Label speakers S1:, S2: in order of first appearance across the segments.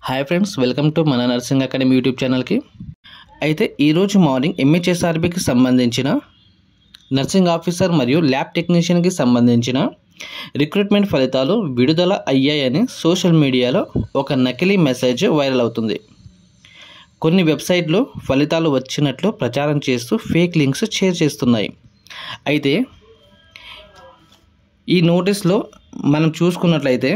S1: Hi friends, welcome to మన nursing academy YouTube ఛానల్కి. అయితే ఈరోజు మార్నింగ్ ఎంహెచ్ఎస్ఆర్బికి సంబంధించిన నర్సింగ్ ఆఫీసర్ మరియు ల్యాబ్ టెక్నీషియన్కి సంబంధించిన రిక్రూట్మెంట్ ఫలితాలు విడుదల అయ్యాయని సోషల్ మీడియాలో ఒక నకిలీ మెసేజ్ వైరల్ అవుతుంది. కొన్ని వెబ్సైట్లు ఫలితాలు వచ్చినట్లు ప్రచారం చేస్తూ ఫేక్ లింక్స్ షేర్ చేస్తున్నాయి. అయితే ఈ నోటీస్లో మనం చూసుకున్నట్లయితే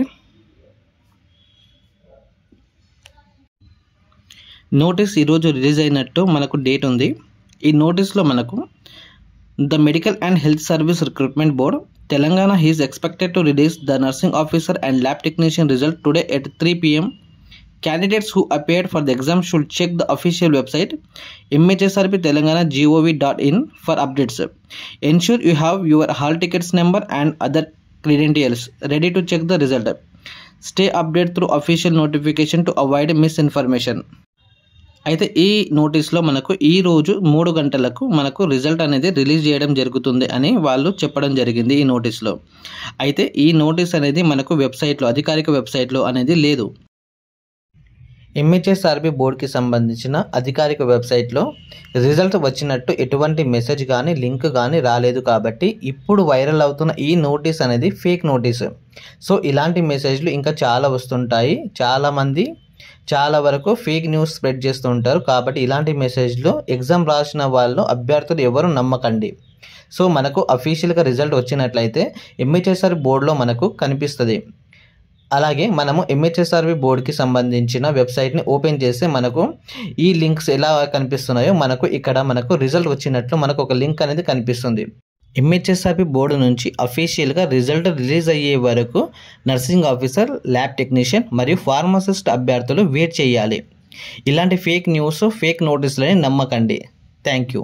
S1: నోటీస్ ఈరోజు రిలీజ్ అయినట్టు మనకు డేట్ ఉంది. ఈ నోటీస్లో మనకు the medical and health service recruitment board Telangana is expected to release the nursing officer and lab technician result today at 3 PM. Candidates who appeared for the exam should check the official website MHSRB Telangana gov.in for updates. Ensure you have your hall tickets number and other credentials ready to check the result. Stay updated through official notification to avoid misinformation. అయితే ఈ నోటీస్లో మనకు ఈరోజు 3 గంటలకు మనకు result అనేది release చేయడం జరుగుతుంది అని వాళ్ళు చెప్పడం జరిగింది ఈ నోటీస్లో. అయితే ఈ నోటీస్ అనేది మనకు వెబ్సైట్లో, అధికారిక వెబ్సైట్లో అనేది లేదు. ఎంహెచ్ఎస్ఆర్బి బోర్డుకి సంబంధించిన అధికారిక వెబ్సైట్లో రిజల్ట్ వచ్చినట్టు ఎటువంటి మెసేజ్ కానీ లింక్ కానీ రాలేదు. కాబట్టి ఇప్పుడు వైరల్ అవుతున్న ఈ నోటీస్ అనేది ఫేక్ నోటీస్. సో ఇలాంటి మెసేజ్లు ఇంకా చాలా వస్తుంటాయి. చాలామంది చాలా వరకు ఫేక్ న్యూస్ స్ప్రెడ్ చేస్తూ ఉంటారు. కాబట్టి ఇలాంటి మెసేజ్లు ఎగ్జామ్ రాసిన వాళ్ళు అభ్యర్థులు ఎవరు నమ్మకండి. సో మనకు అఫీషియల్గా రిజల్ట్ వచ్చినట్లయితే ఎంహెచ్ఎస్ఆర్బి బోర్డులో మనకు కనిపిస్తుంది. అలాగే మనము ఎంహెచ్ఎస్ఆర్బి బోర్డుకి సంబంధించిన వెబ్సైట్ని ఓపెన్ చేస్తే మనకు ఈ లింక్స్ ఎలా కనిపిస్తున్నాయో మనకు ఇక్కడ మనకు రిజల్ట్ వచ్చినట్లు మనకు ఒక లింక్ అనేది కనిపిస్తుంది. ఎంహెచ్ఎస్ఆర్బి బోర్డు నుంచి అఫీషియల్గా రిజల్ట్ రిలీజ్ అయ్యే వరకు నర్సింగ్ ఆఫీసర్, ల్యాబ్ టెక్నీషియన్ మరియు ఫార్మసిస్ట్ అభ్యర్థులు వెయిట్ చేయాలి. ఇలాంటి ఫేక్ న్యూస్, ఫేక్ నోటీసులని నమ్మకండి. Thank you.